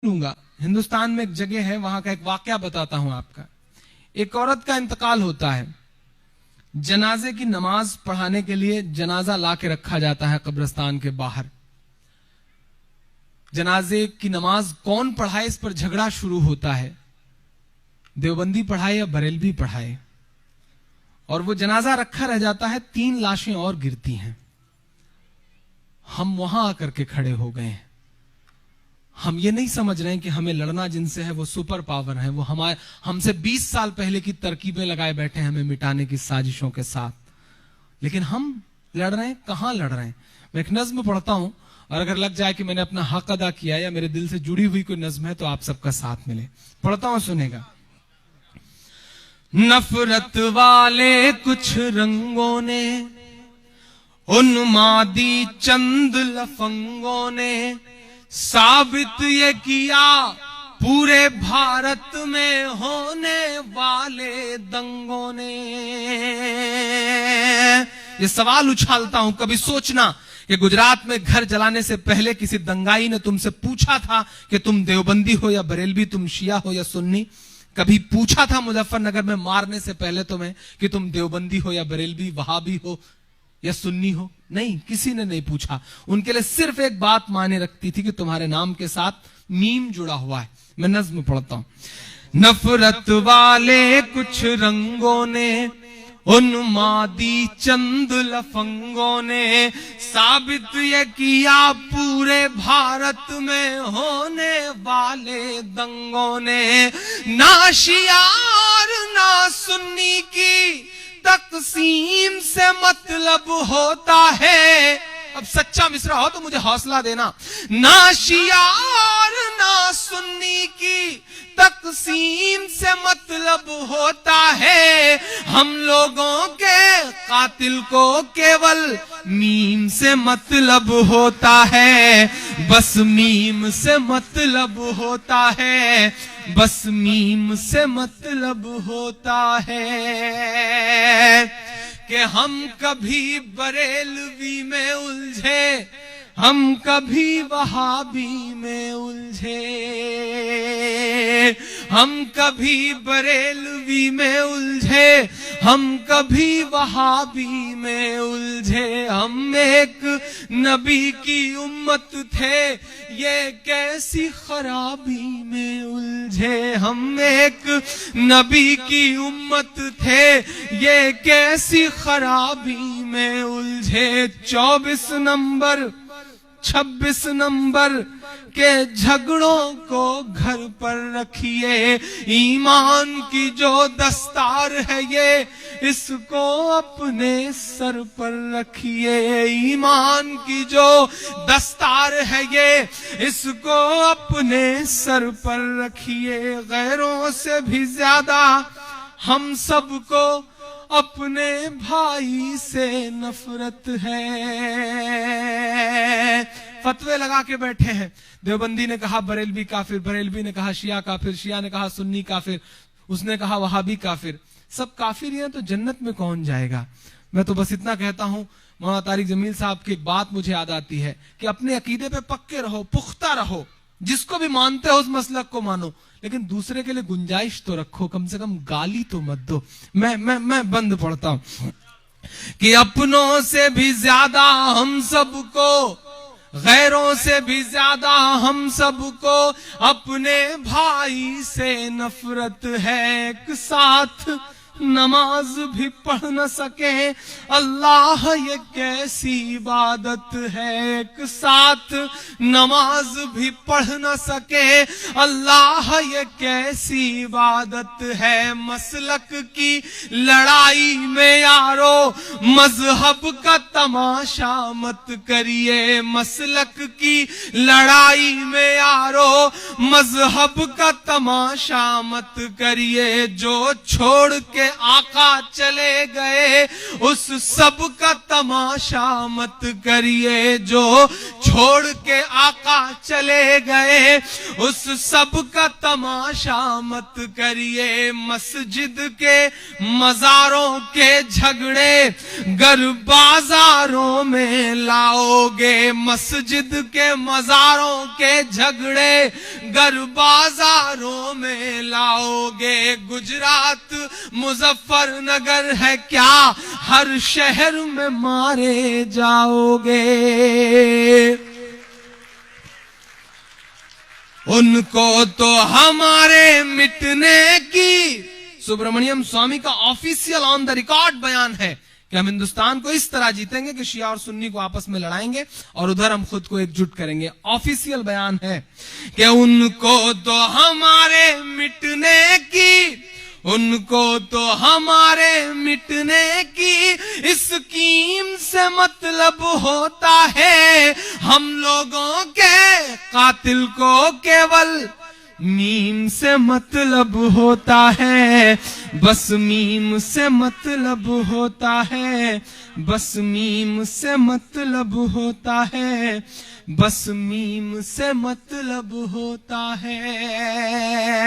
लूंगा। हिंदुस्तान में एक जगह है, वहां का एक वाकया बताता हूं आपका। एक औरत का इंतकाल होता है, जनाजे की नमाज पढ़ाने के लिए जनाजा ला के रखा जाता है कब्रिस्तान के बाहर। जनाजे की नमाज कौन पढ़ाए, इस पर झगड़ा शुरू होता है, देवबंदी पढ़ाए या बरेलवी पढ़ाए। और वो जनाजा रखा रह जाता है, 3 लाशें और गिरती हैं। हम वहां आकर के खड़े हो गए हैं। हम ये नहीं समझ रहे हैं कि हमें लड़ना जिनसे है वो सुपर पावर है, वो हमसे 20 साल पहले की तरकीबें लगाए बैठे हैं हमें मिटाने की साजिशों के साथ। लेकिन हम लड़ रहे हैं, कहां लड़ रहे हैं। मैं एक नज्म पढ़ता हूं, और अगर लग जाए कि मैंने अपना हक अदा किया या मेरे दिल से जुड़ी हुई कोई नज्म है तो आप सबका साथ मिले। पढ़ता हूं, सुनेगा। नफरत वाले कुछ रंगों ने, उन्मादी चंद लफंगों ने साबित ये किया पूरे भारत में होने वाले दंगों ने। ये सवाल उछालता हूं, कभी सोचना कि गुजरात में घर जलाने से पहले किसी दंगाई ने तुमसे पूछा था कि तुम देवबंदी हो या बरेलवी, तुम शिया हो या सुन्नी? कभी पूछा था मुजफ्फरनगर में मारने से पहले तुम्हें कि तुम देवबंदी हो या बरेलवी, वहाबी हो या सुन्नी हो? नहीं, किसी ने नहीं पूछा। उनके लिए सिर्फ एक बात मायने रखती थी कि तुम्हारे नाम के साथ मीम जुड़ा हुआ है। मैं नज्म पढ़ता हूं। नफरत वाले कुछ रंगों ने, उन्मादी चंद लफंगों ने साबित ये किया पूरे भारत में होने वाले दंगों ने। ना शिया और ना सुन्नी की तकसीम से मतलब होता है। अब सच्चा मिसरा हो तो मुझे हौसला देना। ना शिया और ना सुन्नी की तकसीम से मतलब होता है। हम लोगों के कातिल को केवल मीम से मतलब होता है। बस मीम से मतलब होता है, बस मीम से मतलब होता है। कि हम कभी बरेलवी में उलझे, हम कभी वहाबी में उलझे, हम कभी बरेलवी में उलझे, हम कभी वहाबी में उलझे। हम एक नबी की उम्मत थे, ये कैसी खराबी में उलझे। हम एक नबी की उम्मत थे, ये कैसी खराबी में उलझे। 24 नंबर 26 नंबर के झगड़ों को घर पर रखिए। ईमान की जो दस्तार है ये, इसको अपने सर पर रखिए। ईमान की जो दस्तार है ये, इसको अपने सर पर रखिए। गैरों से भी ज्यादा हम सबको अपने भाई से नफरत है। फतवे लगा के बैठे हैं। देवबंदी ने कहा बरेलवी काफिर, बरेलवी ने कहा शिया काफिर, शिया ने कहा सुन्नी काफिर, उसने कहा वहाबी काफिर। सब काफिर हैं तो जन्नत में कौन जाएगा। मैं तो बस इतना कहता हूं, मौलाना तारिक जमील साहब की एक बात मुझे याद आती है कि अपने अकीदे पे पक्के रहो, पुख्ता रहो। जिसको भी मानते हो उस मसलक को मानो, लेकिन दूसरे के लिए गुंजाइश तो रखो, कम से कम गाली तो मत दो। मैं बंद पढ़ता हूं कि अपनों से भी ज्यादा हम सबको, गैरों से भी ज्यादा हम सबको अपने भाई से नफरत है। एक साथ नमाज भी पढ़ न सके, अल्लाह ये कैसी इबादत है। एक साथ नमाज भी पढ़ न सके, अल्लाह ये कैसी इबादत है। मसलक की लड़ाई में यारो मजहब का तमाशा मत करिए। मसलक की लड़ाई में यारो मजहब का तमाशा मत करिए। जो छोड़ के आका चले गए उस सब का तमाशा मत करिए। जो छोड़ के आका चले गए उस सब का तमाशा मत करिए। मस्जिद के मजारों के झगड़े गर बाजारों में लाओगे। मस्जिद के मजारों के झगड़े गर बाजारों में लाओगे, गुजरात मुजफ्फरनगर है क्या, हर शहर में मारे जाओगे। उनको तो हमारे मिटने की, सुब्रमण्यम स्वामी का ऑफिशियल ऑन द रिकॉर्ड बयान है कि हम हिंदुस्तान को इस तरह जीतेंगे कि शिया और सुन्नी को आपस में लड़ाएंगे और उधर हम खुद को एकजुट करेंगे। ऑफिशियल बयान है कि उनको तो हमारे मिटने की, उनको तो हमारे मिटने की स्कीम से मतलब होता है, हम लोगों के कातिल को केवल मीम से मतलब होता है, बस मीम से मतलब होता है, बस मीम से मतलब होता है, बस मीम से मतलब होता है।